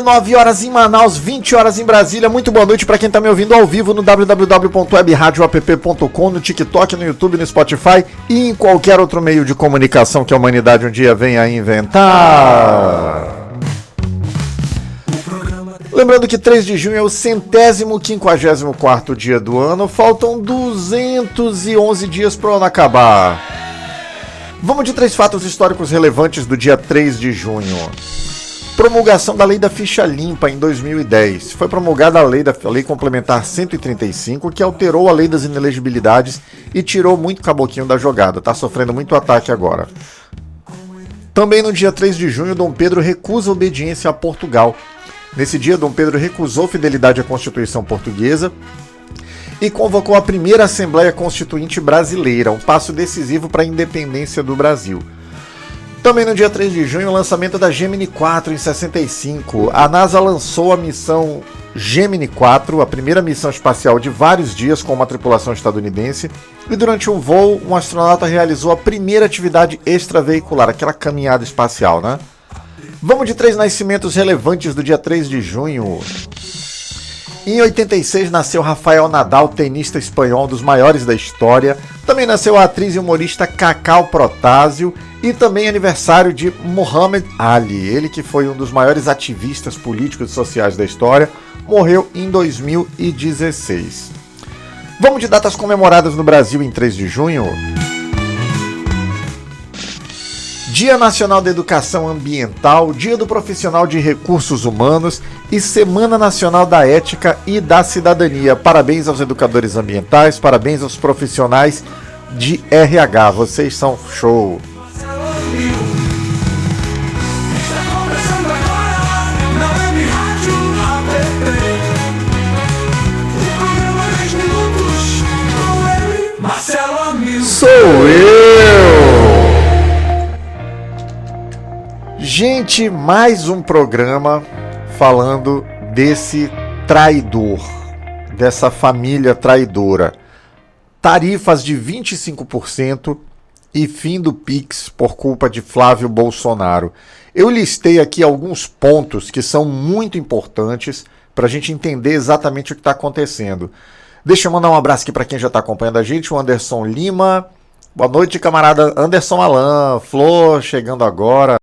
19 horas em Manaus, 20 horas em Brasília. Muito boa noite para quem está me ouvindo ao vivo no www.webradioapp.com, no TikTok, no YouTube, no Spotify e em qualquer outro meio de comunicação que a humanidade um dia venha a inventar. Lembrando que 3 de junho é o 154º dia do ano. Faltam 211 dias para o ano acabar. Vamos de 3 fatos históricos relevantes do dia 3 de junho. Promulgação da Lei da Ficha Limpa em 2010. Foi promulgada a Lei Complementar 135, que alterou a Lei das Inelegibilidades e tirou muito caboquinho da jogada. Está sofrendo muito ataque agora. Também no dia 3 de junho, Dom Pedro recusa obediência a Portugal. Nesse dia, Dom Pedro recusou fidelidade à Constituição Portuguesa e convocou a primeira Assembleia Constituinte Brasileira, um passo decisivo para a independência do Brasil. Também no dia 3 de junho, o lançamento da Gemini 4 em 65. A NASA lançou a missão Gemini 4, a primeira missão espacial de vários dias com uma tripulação estadunidense. E durante um voo, um astronauta realizou a primeira atividade extraveicular, aquela caminhada espacial, né? Vamos de 3 nascimentos relevantes do dia 3 de junho. Em 86 nasceu Rafael Nadal, tenista espanhol, dos maiores da história. Também nasceu a atriz e humorista Cacau Protásio. E também aniversário de Muhammad Ali, ele que foi um dos maiores ativistas políticos e sociais da história, morreu em 2016. Vamos de datas comemoradas no Brasil em 3 de junho. Dia Nacional da Educação Ambiental, Dia do Profissional de Recursos Humanos e Semana Nacional da Ética e da Cidadania. Parabéns aos educadores ambientais, parabéns aos profissionais de RH, vocês são show! Sou eu! Gente, mais um programa falando desse traidor, dessa família traidora. Tarifas de 25% e fim do Pix por culpa de Flávio Bolsonaro. Eu listei aqui alguns pontos que são muito importantes para a gente entender exatamente o que está acontecendo. Deixa eu mandar um abraço aqui para quem já está acompanhando a gente, o Anderson Lima. Boa noite, camarada Anderson Alan, Flor chegando agora,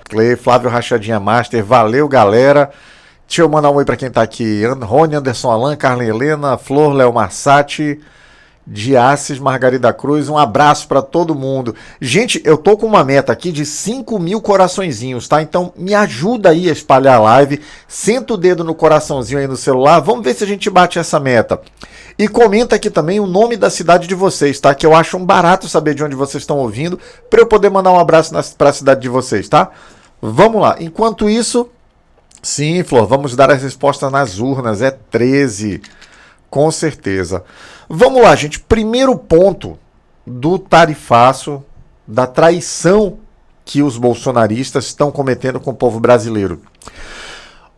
Clay, Flávio Rachadinha Master, valeu galera. Deixa eu mandar um oi para quem está aqui, Rony, Anderson Alan, Carla Helena, Flor, Léo Marsati, Diaces, Margarida Cruz, um abraço para todo mundo. Gente, eu tô com uma meta aqui de 5.000 coraçõezinhos, tá? Então me ajuda aí a espalhar a live, senta o dedo no coraçãozinho aí no celular, vamos ver se a gente bate essa meta. E comenta aqui também o nome da cidade de vocês, tá? Que eu acho um barato saber de onde vocês estão ouvindo, para eu poder mandar um abraço para a cidade de vocês, tá? Vamos lá. Enquanto isso, sim, Flor, vamos dar as respostas nas urnas, é 13, com certeza. Vamos lá, gente. Primeiro ponto do tarifaço, da traição que os bolsonaristas estão cometendo com o povo brasileiro.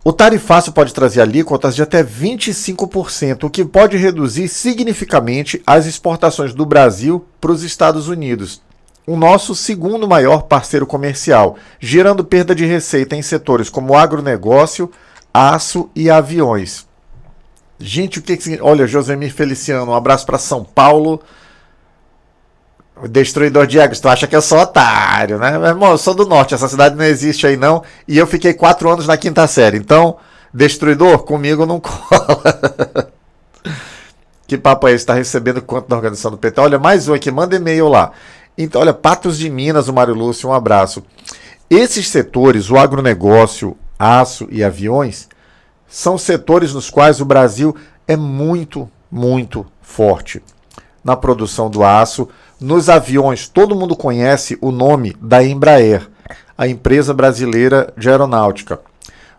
O tarifaço pode trazer alíquotas de até 25%, o que pode reduzir significativamente as exportações do Brasil para os Estados Unidos, o nosso segundo maior parceiro comercial, gerando perda de receita em setores como agronegócio, aço e aviões. Gente, o que significa? Olha, Josemir Feliciano, um abraço para São Paulo. Destruidor Diego, tu acha que eu sou otário, né? Meu irmão, eu sou do norte, essa cidade não existe aí não. E eu fiquei 4 anos na 5ª série. Então, Destruidor, comigo não cola. Que papo é esse? Tá recebendo quanto da organização do PT? Olha, mais um aqui, manda e-mail lá. Então, olha, Patos de Minas, o Mário Lúcio, um abraço. Esses setores, o agronegócio, aço e aviões, são setores nos quais o Brasil é muito, muito forte. Na produção do aço, nos aviões, todo mundo conhece o nome da Embraer, a empresa brasileira de aeronáutica.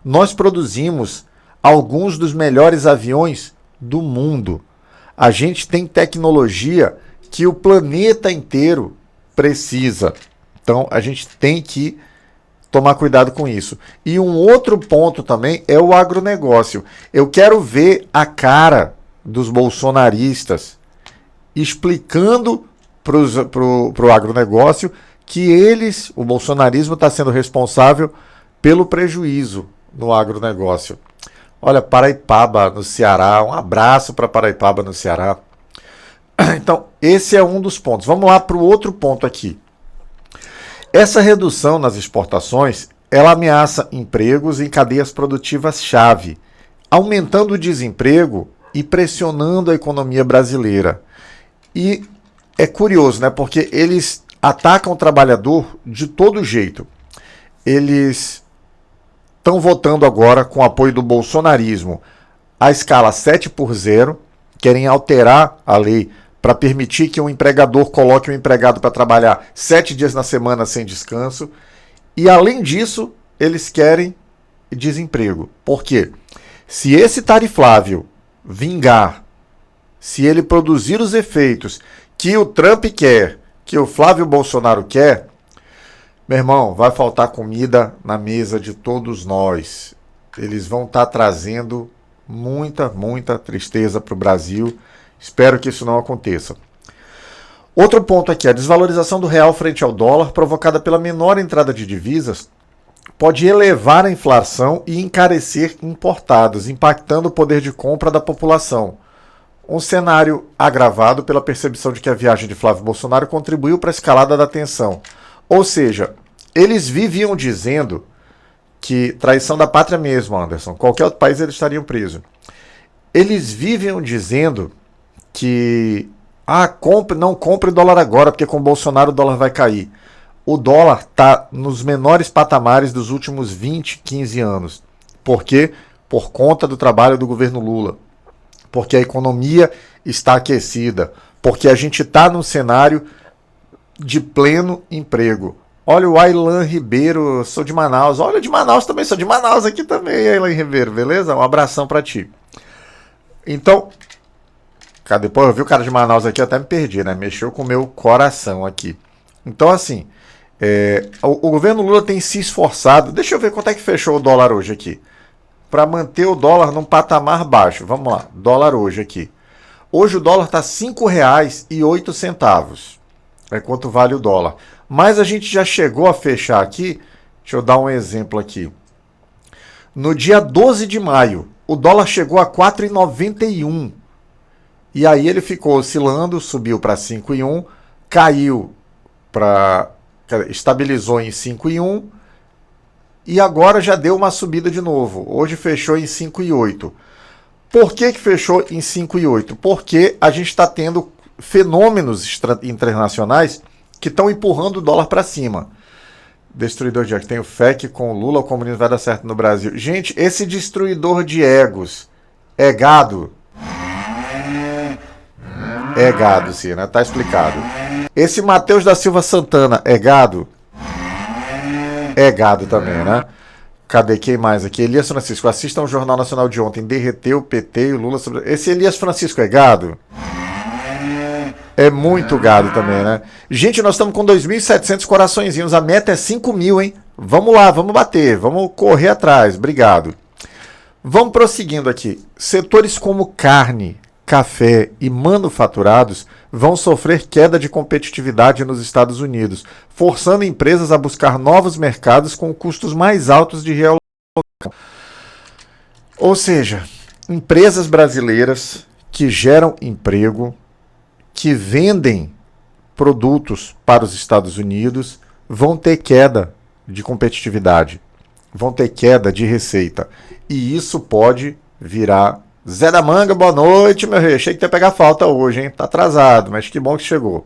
Nós produzimos alguns dos melhores aviões do mundo. A gente tem tecnologia que o planeta inteiro precisa. Então, a gente tem que tomar cuidado com isso. E um outro ponto também é o agronegócio. Eu quero ver a cara dos bolsonaristas explicando para o agronegócio que eles, o bolsonarismo, está sendo responsável pelo prejuízo no agronegócio. Olha, Paraipaba, no Ceará, um abraço para Paraipaba, no Ceará. Então, esse é um dos pontos. Vamos lá para o outro ponto aqui. Essa redução nas exportações, ela ameaça empregos em cadeias produtivas-chave, aumentando o desemprego e pressionando a economia brasileira. E é curioso, né? Porque eles atacam o trabalhador de todo jeito. Eles estão votando agora, com o apoio do bolsonarismo, a escala 7x0, querem alterar a lei para permitir que um empregador coloque um empregado para trabalhar 7 dias na semana sem descanso. E, além disso, eles querem desemprego. Por quê? Se esse tarifável vingar, se ele produzir os efeitos que o Trump quer, que o Flávio Bolsonaro quer, meu irmão, vai faltar comida na mesa de todos nós. Eles vão estar trazendo muita tristeza para o Brasil. Espero que isso não aconteça. Outro ponto aqui, a desvalorização do real frente ao dólar, provocada pela menor entrada de divisas, pode elevar a inflação e encarecer importados, impactando o poder de compra da população. Um cenário agravado pela percepção de que a viagem de Flávio Bolsonaro contribuiu para a escalada da tensão. Ou seja, eles viviam dizendo que traição da pátria mesmo, Anderson, qualquer outro país eles estariam presos. Eles viviam dizendo que não compre dólar agora, porque com o Bolsonaro o dólar vai cair. O dólar está nos menores patamares dos últimos 20, 15 anos. Por quê? Por conta do trabalho do governo Lula. Porque a economia está aquecida. Porque a gente está num cenário de pleno emprego. Olha o Aylan Ribeiro, sou de Manaus. Olha, de Manaus também, sou de Manaus aqui também, Aylan Ribeiro, beleza? Um abração para ti. Então, depois eu vi o cara de Manaus aqui, eu até me perdi, né? Mexeu com o meu coração aqui. Então, assim, o governo Lula tem se esforçado. Deixa eu ver quanto é que fechou o dólar hoje aqui. Para manter o dólar num patamar baixo. Vamos lá, dólar hoje aqui. Hoje o dólar está R$ 5,08. É quanto vale o dólar. Mas a gente já chegou a fechar aqui. Deixa eu dar um exemplo aqui. No dia 12 de maio, o dólar chegou a 4,91. E aí ele ficou oscilando, subiu para 5,1, caiu estabilizou em 5,1 e agora já deu uma subida de novo. Hoje fechou em 5,8. Por que fechou em 5,8? Porque a gente está tendo fenômenos internacionais que estão empurrando o dólar para cima. Destruidor de egos. Tem o FEC com o Lula, o comunismo vai dar certo no Brasil. Gente, esse destruidor de egos é gado? É gado, sim, né? Tá explicado. Esse Matheus da Silva Santana é gado? É gado também, né? Cadê quem mais aqui? Elias Francisco, assistam o Jornal Nacional de ontem. Derreteu o PT e o Lula sobre... Esse Elias Francisco é gado? É muito gado também, né? Gente, nós estamos com 2.700 coraçõezinhos. A meta é 5.000, hein? Vamos lá, vamos bater. Vamos correr atrás. Obrigado. Vamos prosseguindo aqui. Setores como carne, café e manufaturados vão sofrer queda de competitividade nos Estados Unidos, forçando empresas a buscar novos mercados com custos mais altos de realocação. Ou seja, empresas brasileiras que geram emprego, que vendem produtos para os Estados Unidos, vão ter queda de competitividade, vão ter queda de receita. E isso pode virar... Zé da Manga, boa noite, meu rei. Achei que ia pegar falta hoje, hein? Tá atrasado, mas que bom que chegou.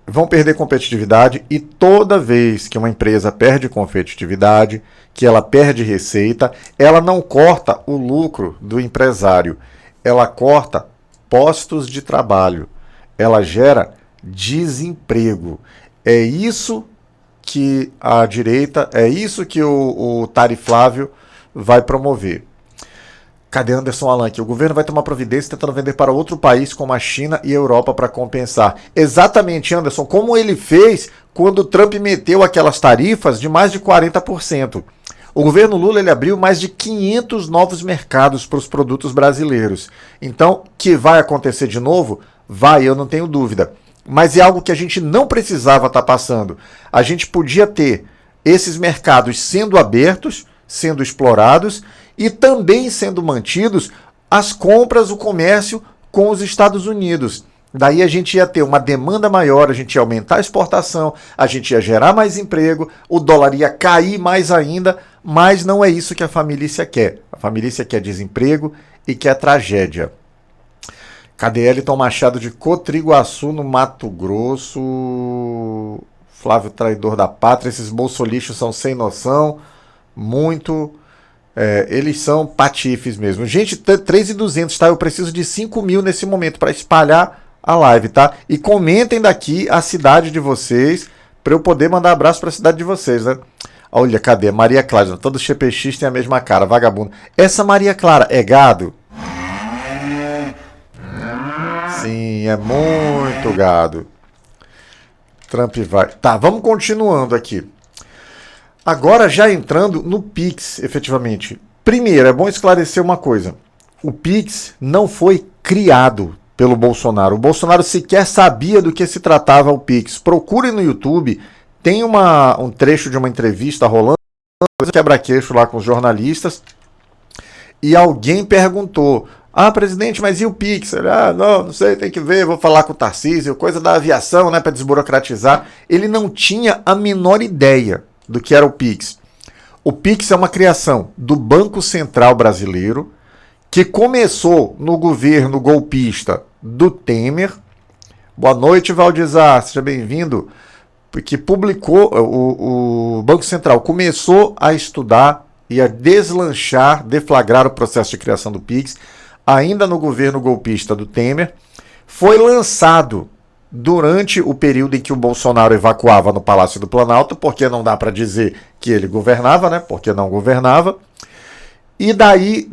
Vão perder competitividade e toda vez que uma empresa perde competitividade, que ela perde receita, ela não corta o lucro do empresário, ela corta postos de trabalho, ela gera desemprego. É isso que a direita, é isso que o tarifável vai promover. Cadê Anderson Alan aqui? O governo vai tomar providência tentando vender para outro país como a China e a Europa para compensar. Exatamente, Anderson, como ele fez quando o Trump meteu aquelas tarifas de mais de 40%. O governo Lula ele abriu mais de 500 novos mercados para os produtos brasileiros. Então, que vai acontecer de novo? Vai, eu não tenho dúvida. Mas é algo que a gente não precisava estar passando. A gente podia ter esses mercados sendo abertos, sendo explorados e também sendo mantidos as compras, o comércio com os Estados Unidos. Daí a gente ia ter uma demanda maior, a gente ia aumentar a exportação, a gente ia gerar mais emprego, o dólar ia cair mais ainda, mas não é isso que a família quer. A família quer desemprego e quer tragédia. Cadê Elton Machado de Cotriguaçu, no Mato Grosso? Flávio traidor da pátria, esses bolsolixos são sem noção, muito... eles são patifes mesmo. Gente, 3.200, tá? Eu preciso de 5.000 nesse momento para espalhar a live, tá? E comentem daqui a cidade de vocês, para eu poder mandar abraço para a cidade de vocês, né? Olha, cadê? Maria Clara, todo CPX tem a mesma cara, vagabundo. Essa Maria Clara é gado? Sim, é muito gado. Trump vai... Tá, vamos continuando aqui. Agora já entrando no Pix, efetivamente. Primeiro, é bom esclarecer uma coisa. O Pix não foi criado pelo Bolsonaro. O Bolsonaro sequer sabia do que se tratava o Pix. Procurem no YouTube, tem um trecho de uma entrevista rolando, quebra-queixo lá com os jornalistas, e alguém perguntou: presidente, mas e o Pix? Ele, não sei, tem que ver, vou falar com o Tarcísio, coisa da aviação, né, para desburocratizar. Ele não tinha a menor ideia do que era o Pix. O Pix é uma criação do Banco Central Brasileiro, que começou no governo golpista do Temer. Boa noite, Valdizar, seja bem-vindo. Porque publicou, o Banco Central começou a estudar e a deslanchar, deflagrar o processo de criação do Pix, ainda no governo golpista do Temer. Foi lançado durante o período em que o Bolsonaro evacuava no Palácio do Planalto, porque não dá para dizer que ele governava, né? Porque não governava. E daí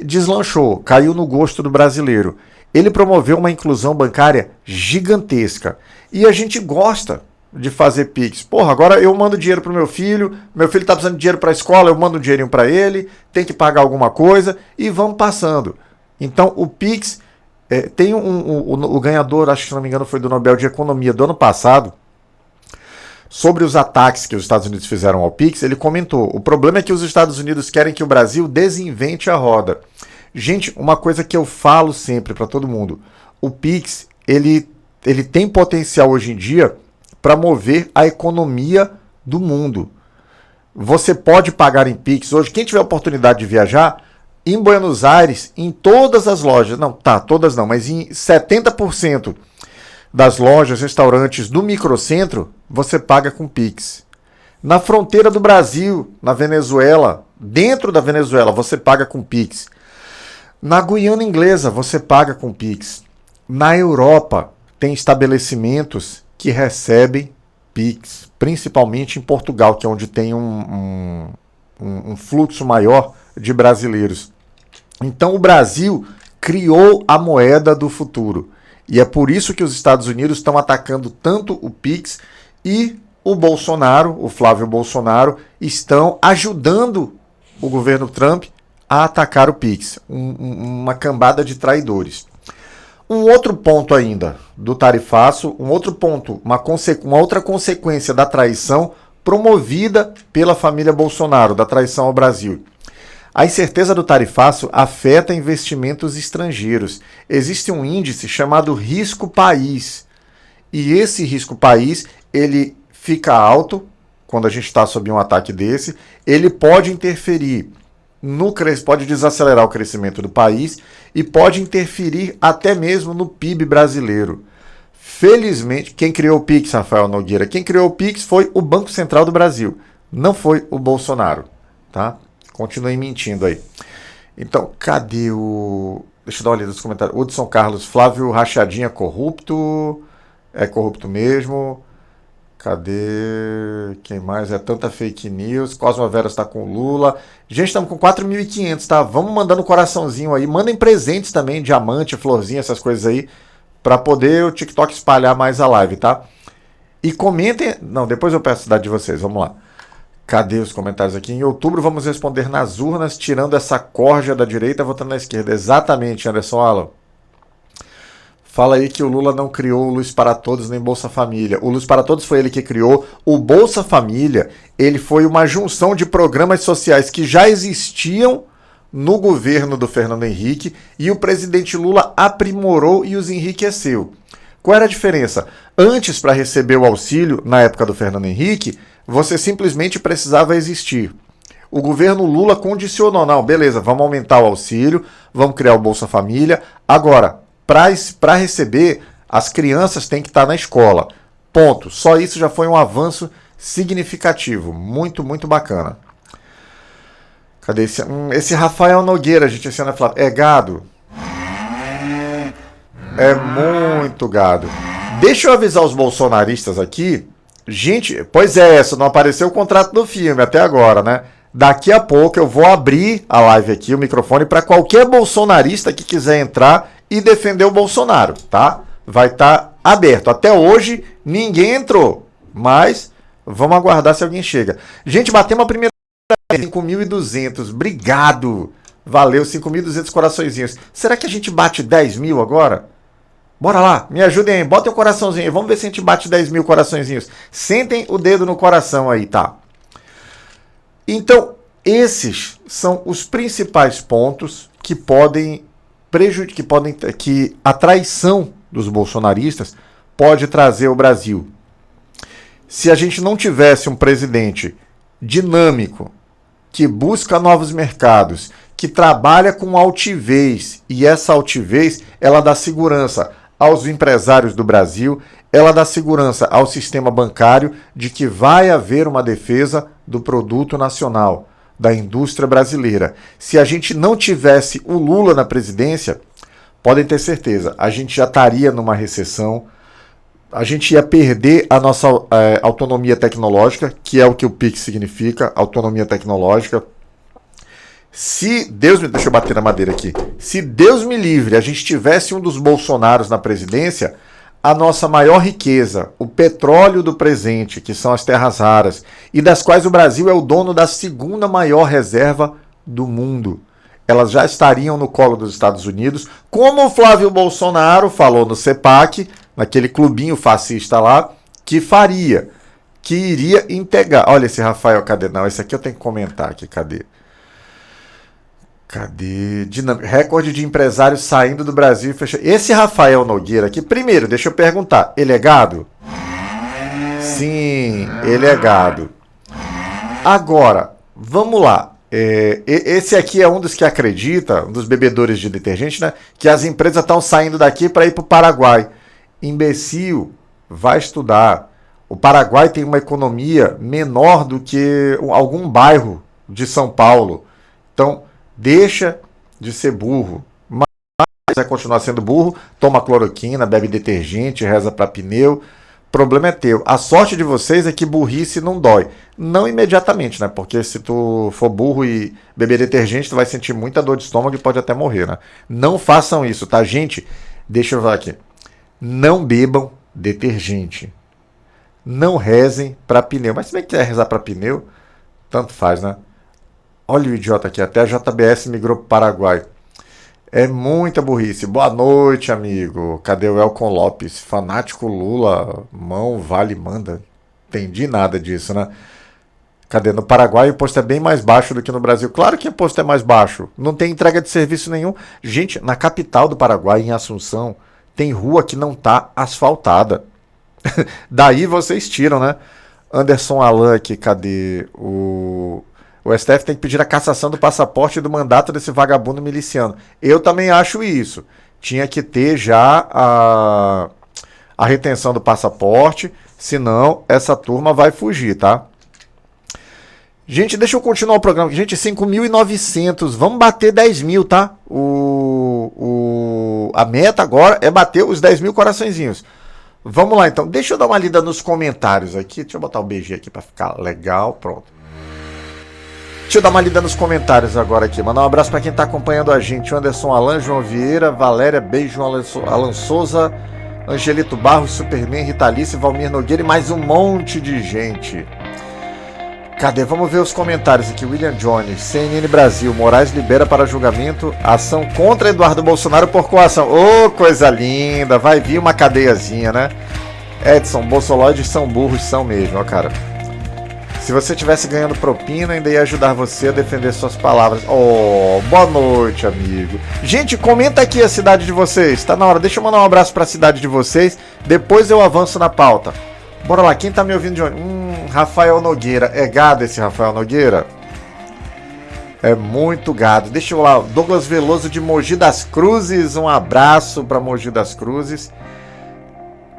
deslanchou, caiu no gosto do brasileiro. Ele promoveu uma inclusão bancária gigantesca. E a gente gosta de fazer Pix. Porra, agora eu mando dinheiro pro meu filho tá precisando de dinheiro para a escola, eu mando um dinheirinho para ele, tem que pagar alguma coisa e vamos passando. Então o Pix, tem o ganhador, acho que se não me engano foi do Nobel de Economia do ano passado, sobre os ataques que os Estados Unidos fizeram ao Pix, ele comentou: o problema é que os Estados Unidos querem que o Brasil desinvente a roda. Gente, uma coisa que eu falo sempre para todo mundo: o Pix, ele tem potencial hoje em dia para mover a economia do mundo. Você pode pagar em Pix hoje. Quem tiver oportunidade de viajar, em Buenos Aires, em todas as lojas, todas não, mas em 70% das lojas, restaurantes do microcentro, você paga com Pix. Na fronteira do Brasil, na Venezuela, dentro da Venezuela, você paga com Pix. Na Guiana Inglesa, você paga com Pix. Na Europa, tem estabelecimentos que recebem Pix, principalmente em Portugal, que é onde tem um fluxo maior de brasileiros. Então o Brasil criou a moeda do futuro. E é por isso que os Estados Unidos estão atacando tanto o Pix, e o Bolsonaro, o Flávio Bolsonaro, estão ajudando o governo Trump a atacar o Pix. Uma cambada de traidores. Um outro ponto ainda do tarifaço, uma outra consequência da traição promovida pela família Bolsonaro, da traição ao Brasil. A incerteza do tarifaço afeta investimentos estrangeiros. Existe um índice chamado risco país. E esse risco país, ele fica alto quando a gente está sob um ataque desse. Ele pode interferir pode desacelerar o crescimento do país e pode interferir até mesmo no PIB brasileiro. Felizmente, quem criou o Pix, Rafael Nogueira, quem criou o Pix foi o Banco Central do Brasil, não foi o Bolsonaro, tá? Continuem mentindo aí. Então, cadê o... Deixa eu dar uma olhada nos comentários. Hudson Carlos, Flávio Rachadinha corrupto, é corrupto mesmo. Cadê? Quem mais? É tanta fake news. Cosma Vera está com Lula. Gente, estamos com 4.500, tá? Vamos mandando coraçãozinho aí. Mandem presentes também, diamante, florzinha, essas coisas aí, para poder o TikTok espalhar mais a live, tá? E comentem... Não, depois eu peço a cidade de vocês. Vamos lá. Cadê os comentários aqui? Em outubro vamos responder nas urnas, tirando essa corja da direita, votando na esquerda. Exatamente, Anderson Alan. Fala aí que o Lula não criou o Luz para Todos nem Bolsa Família. O Luz para Todos foi ele que criou. O Bolsa Família, ele foi uma junção de programas sociais que já existiam no governo do Fernando Henrique e o presidente Lula aprimorou e os enriqueceu. Qual era a diferença? Antes, para receber o auxílio, na época do Fernando Henrique, você simplesmente precisava existir. O governo Lula condicionou, não, beleza, vamos aumentar o auxílio, vamos criar o Bolsa Família. Agora, para receber, as crianças têm que estar na escola. Ponto. Só isso já foi um avanço significativo. Muito, muito bacana. Cadê esse? Esse Rafael Nogueira, gente, esse ano é gado. É muito gado. Deixa eu avisar os bolsonaristas aqui. Gente, pois é, essa não apareceu o contrato do filme até agora, né? Daqui a pouco eu vou abrir a live aqui, o microfone, para qualquer bolsonarista que quiser entrar e defender o Bolsonaro, tá? Vai estar aberto. Até hoje ninguém entrou, mas vamos aguardar se alguém chega. Gente, batemos a primeira 5.200. Obrigado. Valeu, 5.200 coraçõezinhos. Será que a gente bate 10 mil agora? Bora lá, me ajudem aí. Bota o coraçãozinho aí. Vamos ver se a gente bate 10 mil coraçõezinhos. Sentem o dedo no coração aí, tá? Então, esses são os principais pontos que podem prejudicar, que a traição dos bolsonaristas pode trazer ao Brasil. Se a gente não tivesse um presidente dinâmico, que busca novos mercados, que trabalha com altivez, e essa altivez, ela dá segurança aos empresários do Brasil, ela dá segurança ao sistema bancário de que vai haver uma defesa do produto nacional, da indústria brasileira. Se a gente não tivesse o Lula na presidência, podem ter certeza, a gente já estaria numa recessão, a gente ia perder a nossa autonomia tecnológica, que é o que o PIX significa, autonomia tecnológica. Se Deus me... Deixa eu bater na madeira aqui. Se Deus me livre, a gente tivesse um dos Bolsonaros na presidência, a nossa maior riqueza, o petróleo do presente, que são as terras raras, e das quais o Brasil é o dono da segunda maior reserva do mundo. Elas já estariam no colo dos Estados Unidos, como o Flávio Bolsonaro falou no CEPAC, naquele clubinho fascista lá, que faria, que iria integrar. Olha esse Rafael, cadê? Não, esse aqui eu tenho que comentar aqui, cadê? Recorde de empresários saindo do Brasil e fechando. Esse Rafael Nogueira aqui, primeiro, deixa eu perguntar, ele é gado? Sim, ele é gado. Agora, vamos lá. Esse aqui é um dos que acredita, um dos bebedores de detergente, né? Que as empresas estão saindo daqui para ir para o Paraguai. Imbecil, vai estudar. O Paraguai tem uma economia menor do que algum bairro de São Paulo. Então, deixa de ser burro. Mas vai continuar sendo burro, toma cloroquina, bebe detergente, reza para pneu. O problema é teu. A sorte de vocês é que burrice não dói. Não imediatamente, né? Porque se tu for burro e beber detergente, tu vai sentir muita dor de estômago e pode até morrer, né? Não façam isso, tá, gente? Deixa eu ver aqui. Não bebam detergente. Não rezem para pneu. Mas se bem que quer rezar para pneu, tanto faz, né? Olha o idiota aqui, até a JBS migrou para o Paraguai. É muita burrice. Boa noite, amigo. Cadê o Elcon Lopes? Fanático Lula, mão, vale, manda. Entendi nada disso, né? Cadê? No Paraguai o imposto é bem mais baixo do que no Brasil. Claro que o imposto é mais baixo. Não tem entrega de serviço nenhum. Gente, na capital do Paraguai, em Assunção, tem rua que não está asfaltada. Daí vocês tiram, né? Anderson Alan aqui, cadê? O STF tem que pedir a cassação do passaporte e do mandato desse vagabundo miliciano. Eu também acho isso. Tinha que ter já a retenção do passaporte, senão essa turma vai fugir, tá? Gente, deixa eu continuar o programa. Gente, 5.900. Vamos bater 10 mil, tá? A meta agora é bater os 10 mil coraçõezinhos. Vamos lá, então. Deixa eu dar uma lida nos comentários aqui. Deixa eu botar o BG aqui para ficar legal. Pronto. Deixa eu dar uma lida nos comentários agora aqui. Mandar um abraço para quem está acompanhando a gente. Anderson Alan, João Vieira, Valéria, beijo, Alan Souza, Angelito Barros, Superman, Rita Alice, Valmir Nogueira e mais um monte de gente. Cadê? Vamos ver os comentários aqui. William Jones, CNN Brasil, Moraes libera para julgamento ação contra Eduardo Bolsonaro por coação. Ô, coisa linda, vai vir uma cadeiazinha, né? Edson, bolsoloides são burros, são mesmo, ó, cara. Se você estivesse ganhando propina, ainda ia ajudar você a defender suas palavras. Oh, boa noite, amigo. Gente, comenta aqui a cidade de vocês. Tá na hora, deixa eu mandar um abraço para a cidade de vocês. Depois eu avanço na pauta. Bora lá, quem tá me ouvindo de onde? Rafael Nogueira. É gado esse Rafael Nogueira? É muito gado. Deixa eu lá, Douglas Veloso de Mogi das Cruzes. Um abraço para Mogi das Cruzes.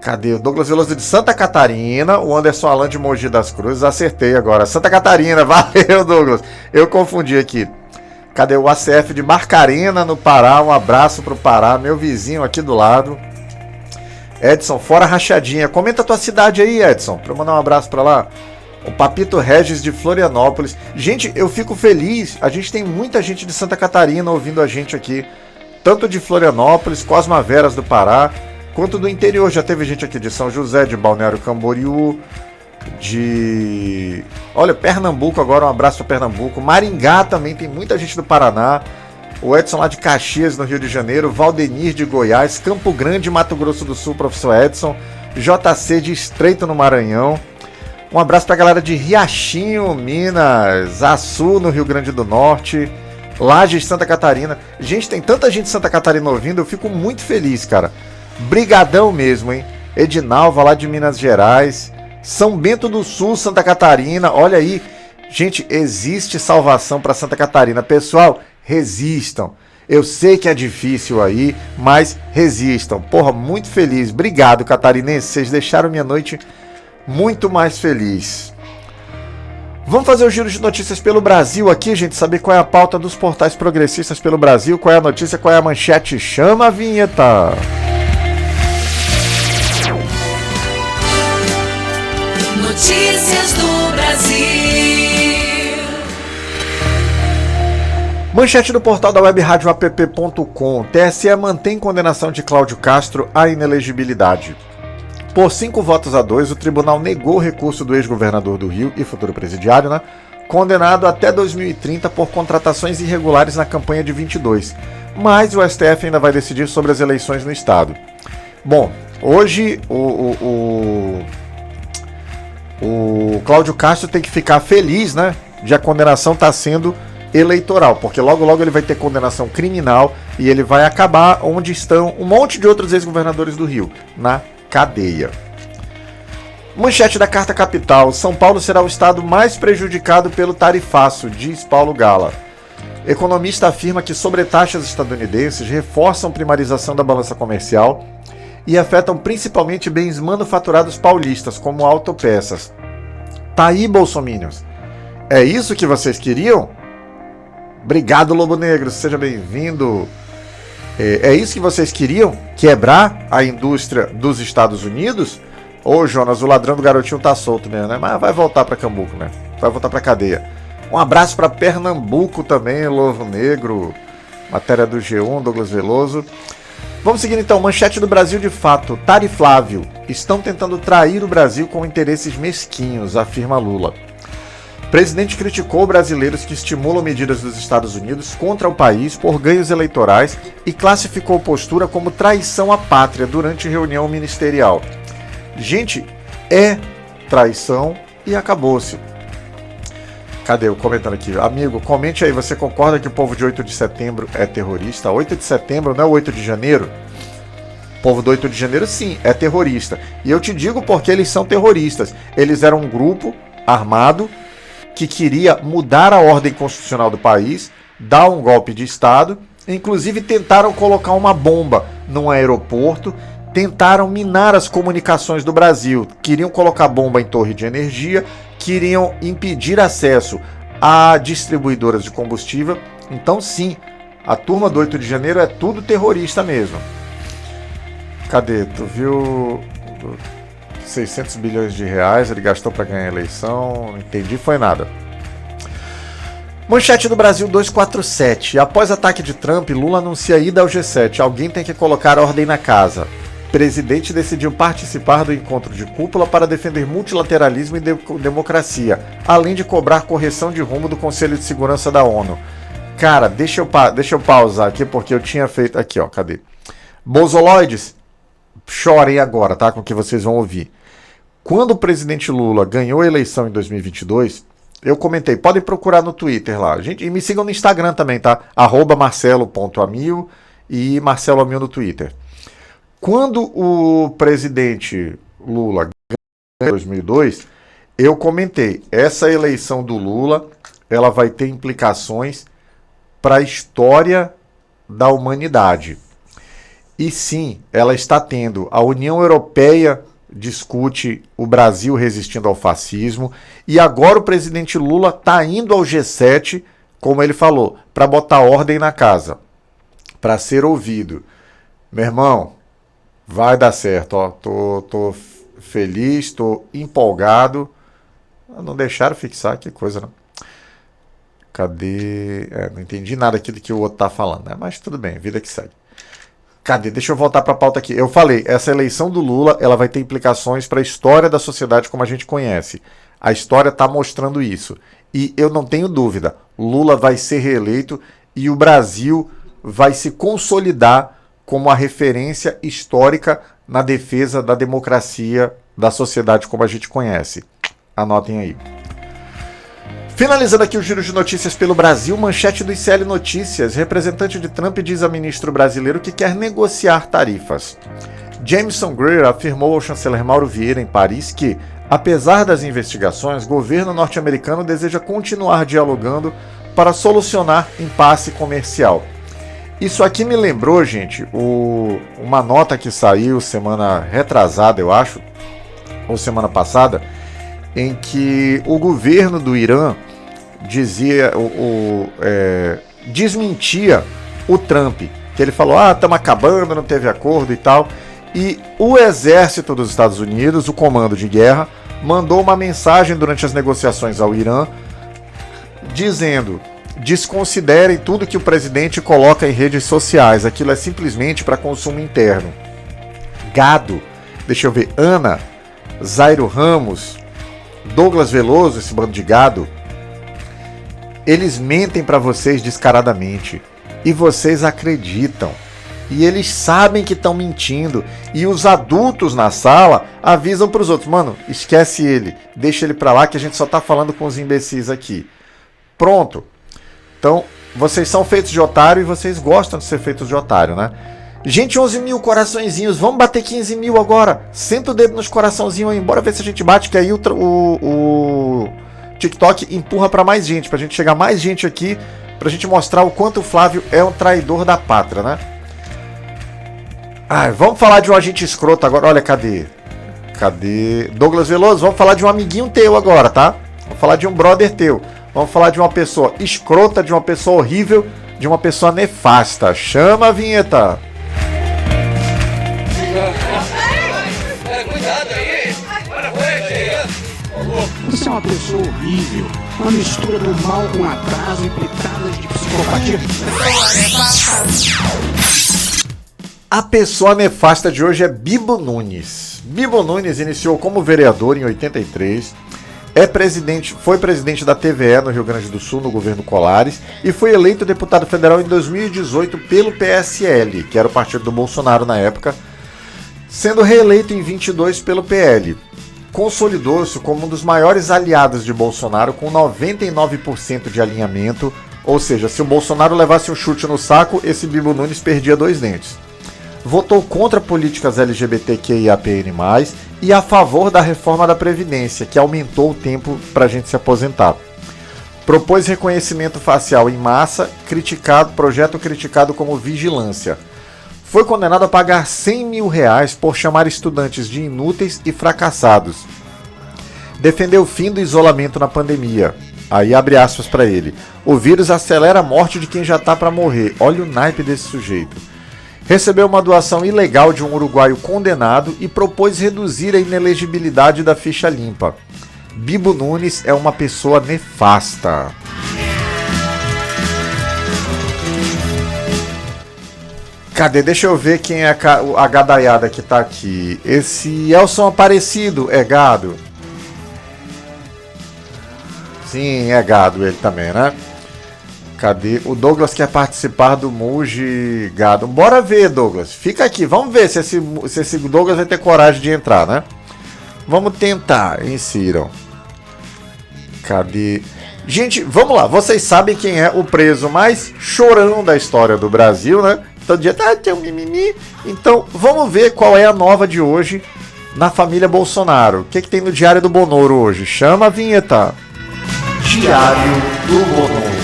Cadê? O Douglas Veloso de Santa Catarina. O Anderson Alan de Mogi das Cruzes. Acertei agora. Santa Catarina. Valeu, Douglas. Eu confundi aqui. Cadê? O ACF de Barcarena, no Pará. Um abraço pro Pará. Meu vizinho aqui do lado. Edson, fora rachadinha. Comenta a tua cidade aí, Edson, pra eu mandar um abraço pra lá. O Papito Regis de Florianópolis. Gente, eu fico feliz. A gente tem muita gente de Santa Catarina ouvindo a gente aqui. Tanto de Florianópolis, Cosmaveras do Pará, quanto do interior. Já teve gente aqui de São José, de Balneário Camboriú, de... Olha, Pernambuco agora, um abraço para Pernambuco. Maringá também, tem muita gente do Paraná. O Edson lá de Caxias, no Rio de Janeiro. Valdenir de Goiás. Campo Grande, Mato Grosso do Sul, professor Edson. JC de Estreito, no Maranhão. Um abraço para a galera de Riachinho, Minas. Açu, no Rio Grande do Norte. Lages, Santa Catarina. Gente, tem tanta gente de Santa Catarina ouvindo. Eu fico muito feliz, cara. Brigadão mesmo, hein? Edinalva, lá de Minas Gerais. São Bento do Sul, Santa Catarina. Olha aí. Gente, existe salvação para Santa Catarina. Pessoal, resistam. Eu sei que é difícil aí, mas resistam. Porra, muito feliz. Obrigado, catarinenses. Vocês deixaram minha noite muito mais feliz. Vamos fazer o giro de notícias pelo Brasil aqui, gente. Saber qual é a pauta dos portais progressistas pelo Brasil. Qual é a notícia, qual é a manchete. Chama a vinheta. Notícias do Brasil. Manchete do portal da webradiooapp.com. TSE mantém condenação de Cláudio Castro à inelegibilidade. Por 5-2, o tribunal negou o recurso do ex-governador do Rio e futuro presidiário, né, condenado até 2030 por contratações irregulares na campanha de 22. Mas o STF ainda vai decidir sobre as eleições no estado. Bom, hoje o Cláudio Castro tem que ficar feliz, né, de a condenação estar sendo eleitoral, porque logo logo ele vai ter condenação criminal e ele vai acabar onde estão um monte de outros ex-governadores do Rio, na cadeia. Manchete da Carta Capital. São Paulo será o estado mais prejudicado pelo tarifaço, diz Paulo Gala. Economista afirma que sobretaxas estadunidenses reforçam primarização da balança comercial e afetam principalmente bens manufaturados paulistas, como autopeças. Tá aí, bolsominions. É isso que vocês queriam? Obrigado, Lobo Negro, seja bem-vindo. É isso que vocês queriam? Quebrar a indústria dos Estados Unidos? Ô, Jonas, o ladrão do garotinho tá solto mesmo, né? Mas vai voltar pra Cambuco, né? Vai voltar pra cadeia. Um abraço pra Pernambuco também, Lobo Negro. Matéria do G1, Douglas Veloso. Vamos seguir então, manchete do Brasil de Fato. Tariflável. Estão tentando trair o Brasil com interesses mesquinhos, afirma Lula. O presidente criticou brasileiros que estimulam medidas dos Estados Unidos contra o país por ganhos eleitorais e classificou postura como traição à pátria durante reunião ministerial. Gente, é traição e acabou-se. Cadê o comentando aqui? Amigo, comente aí, você concorda que o povo de 8 de setembro é terrorista? 8 de setembro não é 8 de janeiro? O povo do 8 de janeiro, sim, é terrorista. E eu te digo porque eles são terroristas. Eles eram um grupo armado que queria mudar a ordem constitucional do país, dar um golpe de Estado, inclusive tentaram colocar uma bomba num aeroporto, tentaram minar as comunicações do Brasil, queriam colocar bomba em torre de energia, queriam impedir acesso a distribuidoras de combustível. Então sim, a turma do 8 de janeiro é tudo terrorista mesmo. Cadê? Tu viu 600 bilhões de reais ele gastou para ganhar a eleição? Não entendi, foi nada. Manchete do Brasil 247. Após ataque de Trump, Lula anuncia ida ao G7. Alguém tem que colocar ordem na casa. Presidente decidiu participar do encontro de cúpula para defender multilateralismo e democracia, além de cobrar correção de rumo do Conselho de Segurança da ONU. Cara, deixa eu pausar aqui, porque eu tinha feito... Aqui, ó, cadê? Bolsoloides, chorem agora, tá? Com o que vocês vão ouvir. Quando o presidente Lula ganhou a eleição em 2022, eu comentei, podem procurar no Twitter lá. Gente, e me sigam no Instagram também, tá? @marcelo.amil e Marcelo Amil no Twitter. Quando o presidente Lula ganhou em 2002, eu comentei, essa eleição do Lula, ela vai ter implicações para a história da humanidade. E sim, ela está tendo. A União Europeia discute o Brasil resistindo ao fascismo, e agora o presidente Lula está indo ao G7, como ele falou, para botar ordem na casa, para ser ouvido. Meu irmão, vai dar certo, ó. Tô feliz, tô empolgado. Não deixaram fixar, que coisa, né? Cadê? Não entendi nada aqui do que o outro tá falando, né? Mas tudo bem, vida que segue. Cadê? Deixa eu voltar para a pauta aqui. Eu falei, essa eleição do Lula, ela vai ter implicações para a história da sociedade como a gente conhece. A história está mostrando isso. E eu não tenho dúvida, Lula vai ser reeleito e o Brasil vai se consolidar como a referência histórica na defesa da democracia da sociedade como a gente conhece. Anotem aí. Finalizando aqui o giro de notícias pelo Brasil, manchete do ICL Notícias. Representante de Trump diz a ministro brasileiro que quer negociar tarifas. Jameson Greer afirmou ao chanceler Mauro Vieira em Paris que, apesar das investigações, o governo norte-americano deseja continuar dialogando para solucionar impasse comercial. Isso aqui me lembrou, gente, uma nota que saiu semana retrasada, eu acho, ou semana passada, em que o governo do Irã desmentia o Trump, que ele falou, estamos acabando, não teve acordo e tal, e o exército dos Estados Unidos, o comando de guerra, mandou uma mensagem durante as negociações ao Irã, dizendo, desconsiderem tudo que o presidente coloca em redes sociais, aquilo é simplesmente para consumo interno. Gado, deixa eu ver, Ana, Zairo Ramos, Douglas Veloso, esse bando de gado, eles mentem para vocês descaradamente e vocês acreditam. E eles sabem que estão mentindo. E os adultos na sala avisam para os outros, mano, esquece ele, deixa ele para lá que a gente só tá falando com os imbecis aqui. Pronto. Então, vocês são feitos de otário e vocês gostam de ser feitos de otário, né? Gente, 11 mil coraçõezinhos, vamos bater 15 mil agora. Senta o dedo nos coraçãozinhos aí, bora ver se a gente bate, que aí o TikTok empurra pra mais gente, pra gente chegar mais gente aqui, pra gente mostrar o quanto o Flávio é um traidor da pátria, né? Vamos falar de um agente escroto agora, olha, cadê? Douglas Veloso, vamos falar de um amiguinho teu agora, tá? Vamos falar de um brother teu. Vamos falar de uma pessoa escrota, de uma pessoa horrível, de uma pessoa nefasta. Chama a vinheta! Cuidado aí! Você é uma pessoa horrível, uma mistura do mal com atraso e pitadas de psicopatia. A pessoa nefasta de hoje é Bibo Nunes. Bibo Nunes iniciou como vereador em 83, foi presidente da TVE no Rio Grande do Sul, no governo Colares, e foi eleito deputado federal em 2018 pelo PSL, que era o partido do Bolsonaro na época, sendo reeleito em 22 pelo PL. Consolidou-se como um dos maiores aliados de Bolsonaro, com 99% de alinhamento, ou seja, se o Bolsonaro levasse um chute no saco, esse Bibo Nunes perdia 2 dentes. Votou contra políticas LGBTQIAPN+, e a favor da reforma da Previdência, que aumentou o tempo para a gente se aposentar. Propôs reconhecimento facial em massa, projeto criticado como vigilância. Foi condenado a pagar R$100 mil por chamar estudantes de inúteis e fracassados. Defendeu o fim do isolamento na pandemia. Aí abre aspas para ele. O vírus acelera a morte de quem já tá para morrer. Olha o naipe desse sujeito. Recebeu uma doação ilegal de um uruguaio condenado e propôs reduzir a inelegibilidade da ficha limpa. Bibo Nunes é uma pessoa nefasta. Cadê? Deixa eu ver quem é a gadaiada que tá aqui. Esse Elson Aparecido é gado? Sim, é gado ele também, né? Cadê? O Douglas quer participar do Muji Gado. Bora ver, Douglas. Fica aqui. Vamos ver se esse Douglas vai ter coragem de entrar, né? Vamos tentar. Insiram. Cadê? Gente, vamos lá. Vocês sabem quem é o preso mais chorão da história do Brasil, né? Todo dia tem um mimimi. Então, vamos ver qual é a nova de hoje na família Bolsonaro. O que tem no Diário do Bonoro hoje? Chama a vinheta. Diário do Bonoro.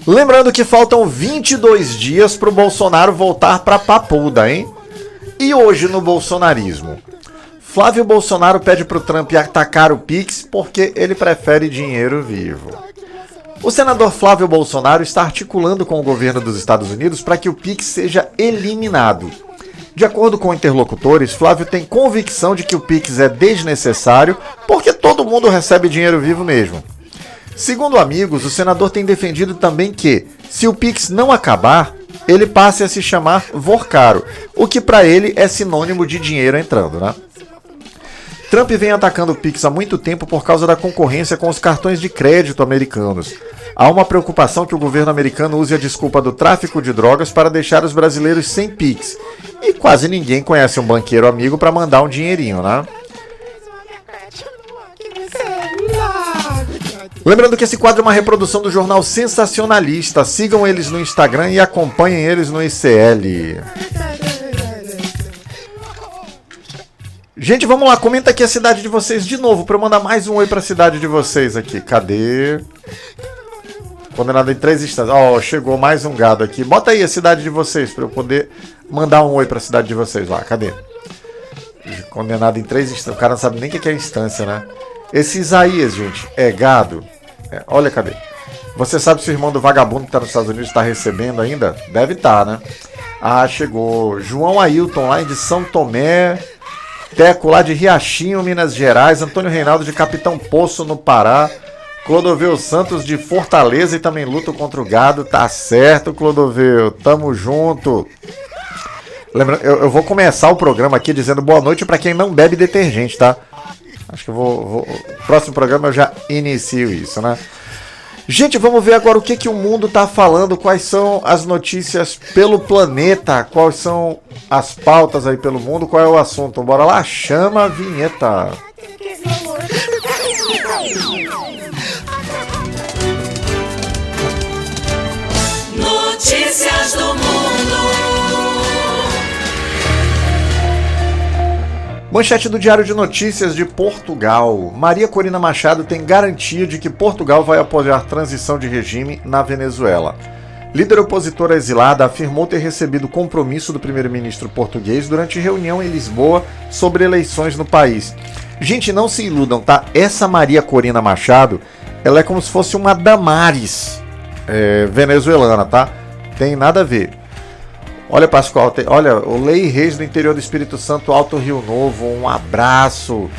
Lembrando que faltam 22 dias para o Bolsonaro voltar para Papuda, hein? E hoje no bolsonarismo? Flávio Bolsonaro pede para o Trump atacar o Pix porque ele prefere dinheiro vivo. O senador Flávio Bolsonaro está articulando com o governo dos Estados Unidos para que o Pix seja eliminado. De acordo com interlocutores, Flávio tem convicção de que o Pix é desnecessário porque todo mundo recebe dinheiro vivo mesmo. Segundo amigos, o senador tem defendido também que, se o Pix não acabar, ele passe a se chamar Vorcaro, o que para ele é sinônimo de dinheiro entrando, né? Trump vem atacando o Pix há muito tempo por causa da concorrência com os cartões de crédito americanos. Há uma preocupação que o governo americano use a desculpa do tráfico de drogas para deixar os brasileiros sem Pix. E quase ninguém conhece um banqueiro amigo para mandar um dinheirinho, né? Lembrando que esse quadro é uma reprodução do jornal Sensacionalista. Sigam eles no Instagram e acompanhem eles no ICL. Gente, vamos lá, comenta aqui a cidade de vocês de novo, para eu mandar mais um oi para a cidade de vocês aqui. Cadê? Condenado em 3 instantes. Ó, chegou mais um gado aqui. Bota aí a cidade de vocês, para eu poder mandar um oi para a cidade de vocês lá. Cadê? Condenado em 3 instâncias. O cara não sabe nem o que é instância, né? Esse Isaías, gente, é gado. Olha, cadê? Você sabe se o irmão do vagabundo que tá nos Estados Unidos está recebendo ainda? Deve estar, né? Ah, chegou. João Ailton, lá de São Tomé. Teco, lá de Riachinho, Minas Gerais. Antônio Reinaldo, de Capitão Poço, no Pará. Clodoveu Santos, de Fortaleza, e também luta contra o gado. Tá certo, Clodoveu. Tamo junto. Lembrando, eu vou começar o programa aqui dizendo boa noite para quem não bebe detergente, tá? Acho que eu vou. Próximo programa eu já inicio isso, né? Gente, vamos ver agora o que o mundo tá falando, quais são as notícias pelo planeta, quais são as pautas aí pelo mundo, qual é o assunto. Bora lá, chama a vinheta. Notícias do mundo. Manchete do Diário de Notícias de Portugal. Maria Corina Machado tem garantia de que Portugal vai apoiar transição de regime na Venezuela. Líder opositora exilada afirmou ter recebido compromisso do primeiro-ministro português durante reunião em Lisboa sobre eleições no país. Gente, não se iludam, tá? Essa Maria Corina Machado, ela é como se fosse uma Damares venezuelana, tá? Tem nada a ver. Olha, Pascoal, olha, o Lei Reis do interior do Espírito Santo, Alto Rio Novo, um abraço.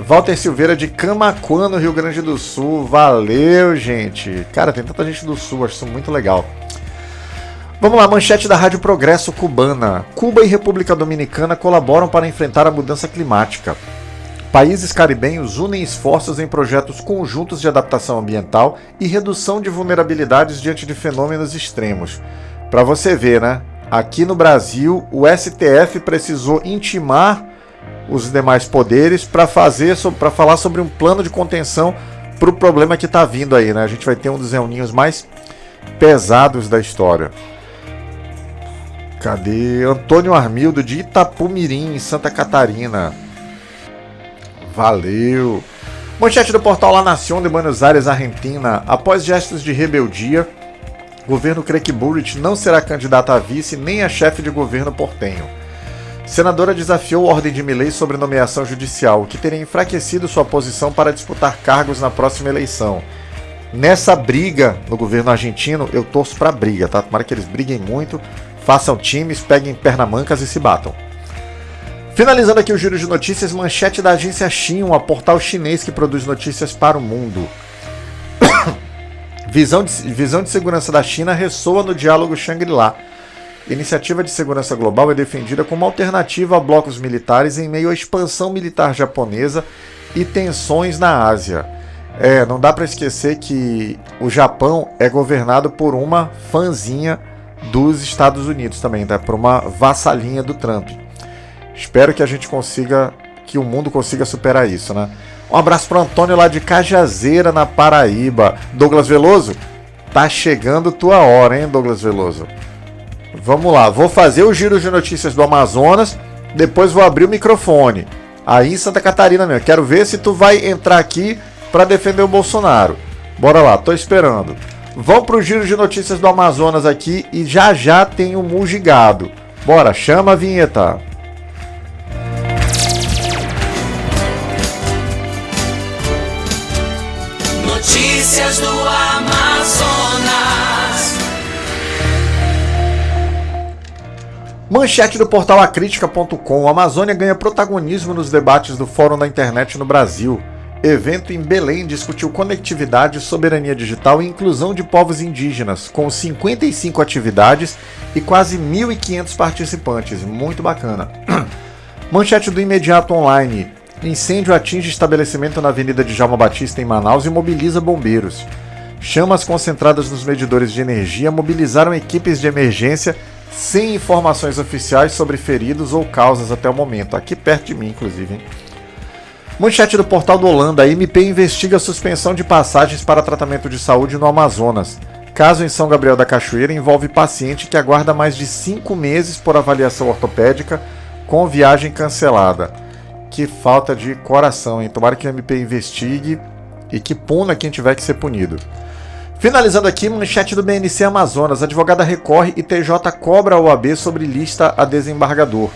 Walter Silveira de Camaquã, no Rio Grande do Sul, valeu, gente. Cara, tem tanta gente do Sul, acho isso muito legal. Vamos lá, manchete da Rádio Progresso cubana. Cuba e República Dominicana colaboram para enfrentar a mudança climática. Países caribenhos unem esforços em projetos conjuntos de adaptação ambiental e redução de vulnerabilidades diante de fenômenos extremos. Para você ver, né? Aqui no Brasil, o STF precisou intimar os demais poderes para falar sobre um plano de contenção para o problema que está vindo aí, né? A gente vai ter um dos reuniões mais pesados da história. Cadê? Antônio Armildo, de Itapumirim, em Santa Catarina. Valeu! Manchete do portal La Nación de Buenos Aires, Argentina. Após gestos de rebeldia, o governo crê que Buric não será candidato a vice nem a chefe de governo portenho. Senadora desafiou a ordem de Milei sobre nomeação judicial, o que teria enfraquecido sua posição para disputar cargos na próxima eleição. Nessa briga no governo argentino, eu torço pra briga, tá? Tomara que eles briguem muito, façam times, peguem pernamancas e se batam. Finalizando aqui o giro de notícias, manchete da agência Xinhua, portal chinês que produz notícias para o mundo. Visão de segurança da China ressoa no diálogo Shangri-La. Iniciativa de segurança global é defendida como alternativa a blocos militares em meio à expansão militar japonesa e tensões na Ásia. Não dá para esquecer que o Japão é governado por uma fãzinha dos Estados Unidos também, tá? Por uma vassalinha do Trump. Espero que a gente consiga, que o mundo consiga superar isso, né? Um abraço para Antônio lá de Cajazeira, na Paraíba. Douglas Veloso, tá chegando tua hora, hein, Douglas Veloso? Vamos lá, vou fazer o giro de notícias do Amazonas, depois vou abrir o microfone. Aí em Santa Catarina mesmo, quero ver se tu vai entrar aqui para defender o Bolsonaro. Bora lá, tô esperando. Vamos pro giro de notícias do Amazonas aqui e já tem o Mugigado. Bora, chama a vinheta. Notícias do Amazonas. Manchete do portal acritica.com. A Amazônia ganha protagonismo nos debates do Fórum da Internet no Brasil. Evento em Belém discutiu conectividade, soberania digital e inclusão de povos indígenas, com 55 atividades e quase 1.500 participantes. Muito bacana. Manchete do Imediato Online. Incêndio atinge estabelecimento na Avenida Djalma Batista, em Manaus, e mobiliza bombeiros. Chamas concentradas nos medidores de energia mobilizaram equipes de emergência sem informações oficiais sobre feridos ou causas até o momento. Aqui perto de mim, inclusive, hein? Manchete do portal do Holanda. A MP investiga a suspensão de passagens para tratamento de saúde no Amazonas. Caso em São Gabriel da Cachoeira envolve paciente que aguarda mais de 5 meses por avaliação ortopédica com viagem cancelada. Que falta de coração, hein? Tomara que o MP investigue e que puna quem tiver que ser punido. Finalizando aqui, manchete do BNC Amazonas. Advogada recorre e TJ cobra a OAB sobre lista a desembargador.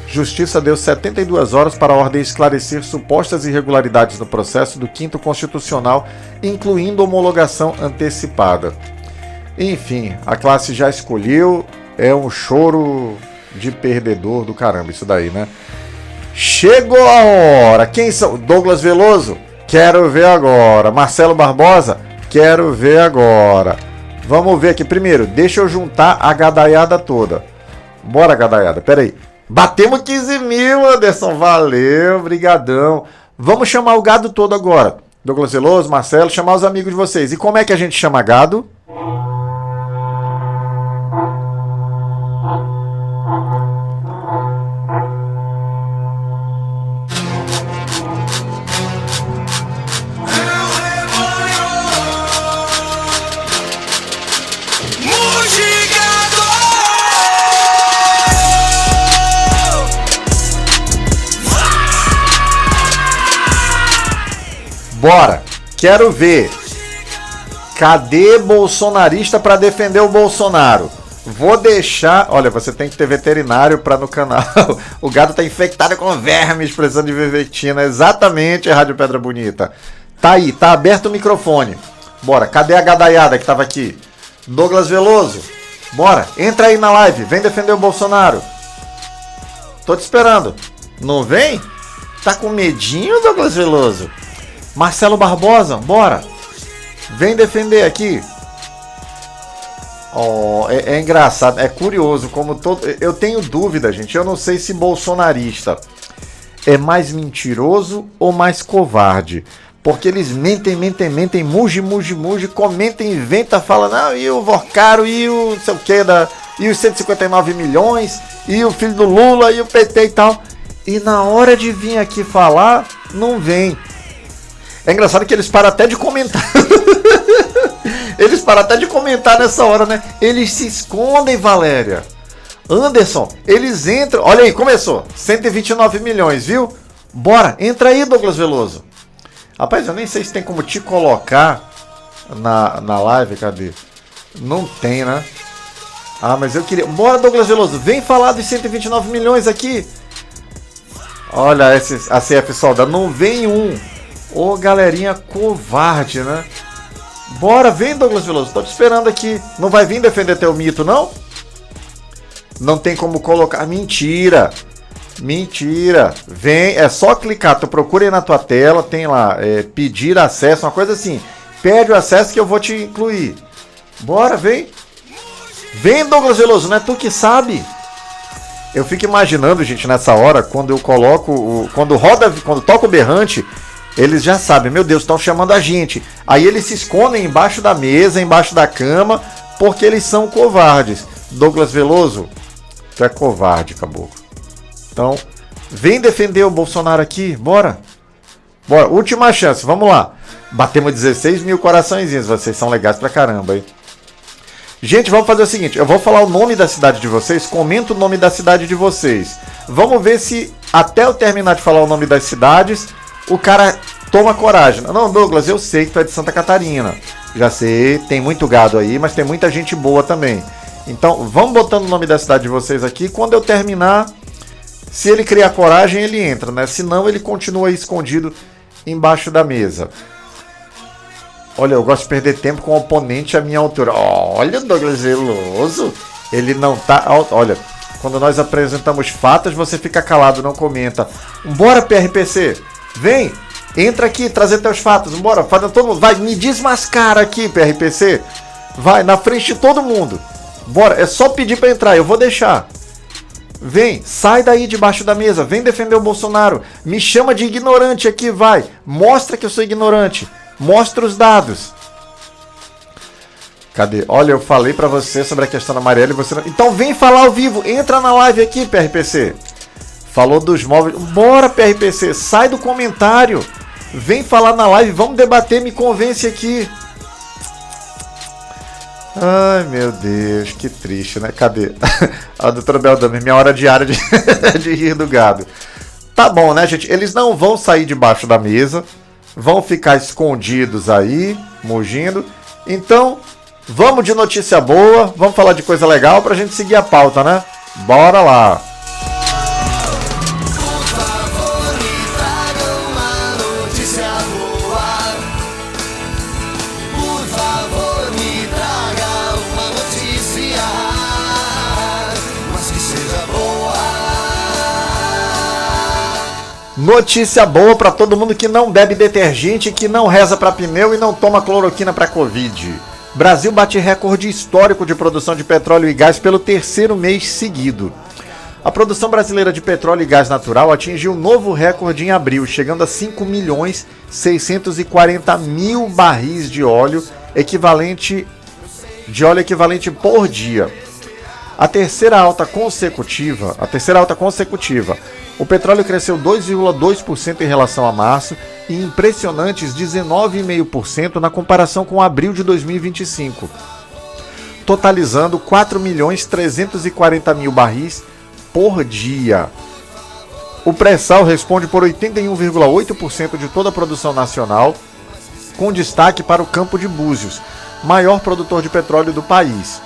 Justiça deu 72 horas para a ordem esclarecer supostas irregularidades no processo do 5º Constitucional, incluindo homologação antecipada. Enfim, a classe já escolheu, é um choro de perdedor do caramba isso daí, né? Chegou a hora! Quem são? Douglas Veloso? Quero ver agora. Marcelo Barbosa? Quero ver agora. Vamos ver aqui. Primeiro, deixa eu juntar a gadaiada toda. Bora, gadaiada. Pera aí. Batemos 15 mil, Anderson. Valeu, brigadão. Vamos chamar o gado todo agora. Douglas Veloso, Marcelo, chamar os amigos de vocês. E como é que a gente chama gado? Bora, quero ver. Cadê bolsonarista para defender o Bolsonaro? Vou deixar... Olha, você tem que ter veterinário para no canal. O gado tá infectado com vermes, precisando de vermectina. Exatamente, Rádio Pedra Bonita. Tá aí, tá aberto o microfone. Bora, cadê a gadaiada que tava aqui? Douglas Veloso, bora, entra aí na live, vem defender o Bolsonaro. Tô te esperando. Não vem? Tá com medinho, Douglas Veloso? Marcelo Barbosa, bora. Vem defender aqui. Oh, é engraçado, é curioso como todo... Eu tenho dúvida, gente. Eu não sei se bolsonarista é mais mentiroso ou mais covarde. Porque eles mentem, muge, comentam, inventa, fala, não, e o Vorcaro, e o não sei o que, e os 159 milhões, e o filho do Lula, e o PT e tal. E na hora de vir aqui falar, não vem. É engraçado que eles param até de comentar. Eles param até de comentar nessa hora, né? Eles se escondem, Valéria. Anderson, eles entram... Olha aí, começou. 129 milhões, viu? Bora, entra aí, Douglas Veloso. Rapaz, eu nem sei se tem como te colocar na live, cadê? Não tem, né? Ah, mas eu queria... Bora, Douglas Veloso, vem falar dos 129 milhões aqui. Olha, a CF Solda, não vem um. Ô, galerinha covarde, né? Bora, vem, Douglas Veloso, tô te esperando aqui. Não vai vir defender teu mito, não? Não tem como colocar... Mentira! Mentira. Vem, é só clicar. Tu procura aí na tua tela, tem lá, pedir acesso, uma coisa assim. Pede o acesso que eu vou te incluir. Bora, vem. Vem, Douglas Veloso, não é tu que sabe. Eu fico imaginando, gente, nessa hora, quando eu coloco, quando toca o berrante, eles já sabem, meu Deus, estão chamando a gente. Aí eles se escondem embaixo da mesa, embaixo da cama, porque eles são covardes. Douglas Veloso, tu é covarde, caboclo. Então, vem defender o Bolsonaro aqui, bora. Bora, última chance, vamos lá. Batemos 16 mil coraçõezinhos, vocês são legais pra caramba, hein? Gente, vamos fazer o seguinte, eu vou falar o nome da cidade de vocês, comenta o nome da cidade de vocês. Vamos ver se, até eu terminar de falar o nome das cidades, o cara toma coragem. Não, Douglas, eu sei que tu é de Santa Catarina. Já sei, tem muito gado aí, mas tem muita gente boa também. Então, vamos botando o nome da cidade de vocês aqui. Quando eu terminar, se ele criar coragem, ele entra, né? Senão, ele continua aí escondido embaixo da mesa. Olha, eu gosto de perder tempo com o oponente à minha altura. Olha o Douglas Veloso. Ele não tá... Olha, quando nós apresentamos fatos, você fica calado, não comenta. Bora, PRPC. Vem, entra aqui, trazer teus fatos. Bora, faz todo mundo. Vai, me desmascara aqui, PRPC. Vai, na frente de todo mundo. Bora, é só pedir pra entrar, eu vou deixar. Vem, sai daí debaixo da mesa. Vem defender o Bolsonaro. Me chama de ignorante aqui, vai. Mostra que eu sou ignorante. Mostra os dados. Cadê? Olha, eu falei pra você sobre a questão da Marielle e você não... Então vem falar ao vivo. Entra na live aqui, PRPC. Falou dos móveis. Bora, PRPC. Sai do comentário. Vem falar na live. Vamos debater. Me convence aqui. Ai, meu Deus. Que triste, né? Cadê? A doutora Beldame. Minha hora diária de rir do gado. Tá bom, né, gente? Eles não vão sair debaixo da mesa. Vão ficar escondidos aí, mugindo. Então, vamos de notícia boa. Vamos falar de coisa legal pra gente seguir a pauta, né? Bora lá. Por favor, me traga uma notícia boa. Por favor, me traga uma notícia, mas que seja boa. Notícia boa pra todo mundo que não bebe detergente, que não reza pra pneu e não toma cloroquina pra Covid. Brasil bate recorde histórico de produção de petróleo e gás pelo terceiro mês seguido. A produção brasileira de petróleo e gás natural atingiu um novo recorde em abril, chegando a 5.640.000 barris de óleo equivalente por dia. A terceira alta consecutiva. O petróleo cresceu 2,2% em relação a março e impressionantes 19,5% na comparação com abril de 2025, totalizando 4.340.000 barris por dia. O pré-sal responde por 81,8% de toda a produção nacional, com destaque para o Campo de Búzios, maior produtor de petróleo do país.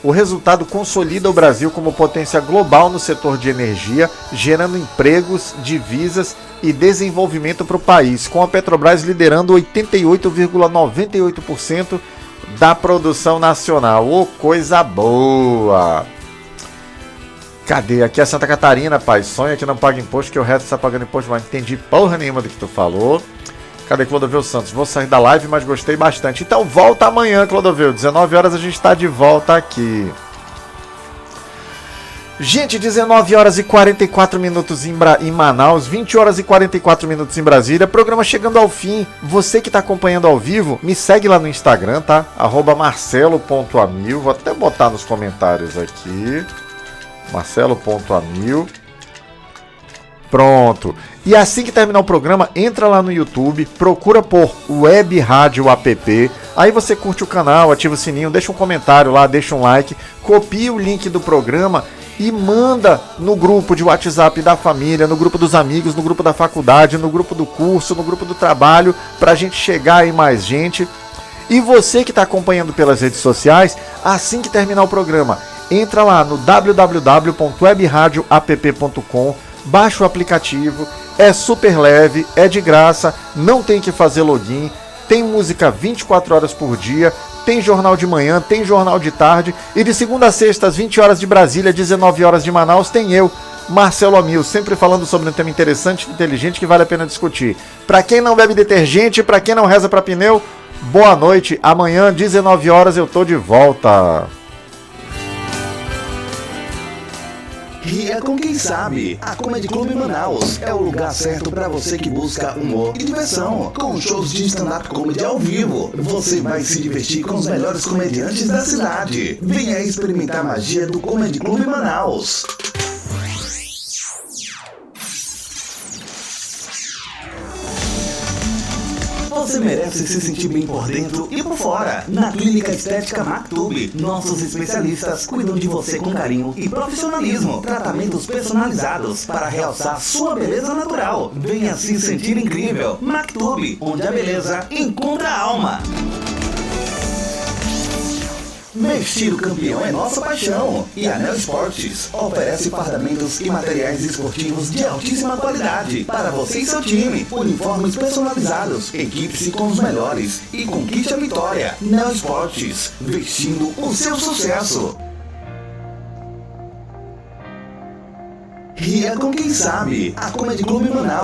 O resultado consolida o Brasil como potência global no setor de energia, gerando empregos, divisas e desenvolvimento para o país, com a Petrobras liderando 88,98% da produção nacional. Ô, coisa boa! Cadê? Aqui é Santa Catarina, pai. Sonha que não paga imposto, que o resto está pagando imposto, mas não entendi porra nenhuma do que tu falou. Cadê Clodovil Santos? Vou sair da live, mas gostei bastante. Então volta amanhã, Clodovil. 19 horas a gente está de volta aqui. Gente, 19 horas e 44 minutos em Manaus, 20 horas e 44 minutos em Brasília. Programa chegando ao fim. Você que está acompanhando ao vivo, me segue lá no Instagram, tá? @marcelo.amil. Vou até botar nos comentários aqui. Marcelo.amil. Pronto. E assim que terminar o programa, entra lá no YouTube, procura por Web Rádio App. Aí você curte o canal, ativa o sininho, deixa um comentário lá, deixa um like, copia o link do programa e manda no grupo de WhatsApp da família, no grupo dos amigos, no grupo da faculdade, no grupo do curso, no grupo do trabalho, pra gente chegar em mais gente. E você que está acompanhando pelas redes sociais, assim que terminar o programa, entra lá no www.webradioapp.com, baixa o aplicativo, é super leve, é de graça, não tem que fazer login, tem música 24 horas por dia, tem jornal de manhã, tem jornal de tarde, e de segunda a sexta, às 20 horas de Brasília, 19 horas de Manaus, tem eu, Marcelo Amil, sempre falando sobre um tema interessante e inteligente que vale a pena discutir. Para quem não bebe detergente, para quem não reza para pneu, boa noite. Amanhã, 19 horas, eu tô de volta. Ria com quem sabe. A Comedy Club Manaus é o lugar certo para você que busca humor e diversão. Com shows de stand-up comedy ao vivo, você vai se divertir com os melhores comediantes da cidade. Venha experimentar a magia do Comedy Club Manaus. Você merece se sentir bem por dentro e por fora. Na Clínica Estética Mactube, nossos especialistas cuidam de você com carinho e profissionalismo. Tratamentos personalizados para realçar sua beleza natural. Venha se sentir incrível. Mactube, onde a beleza encontra a alma. Vestir o campeão é nossa paixão. E a Neo Esportes oferece fardamentos e materiais esportivos de altíssima qualidade para você e seu time. Uniformes personalizados. Equipe-se com os melhores e conquiste a vitória. Neo Esportes, vestindo o seu sucesso. Ria com quem sabe. A Comedy Club Manaus.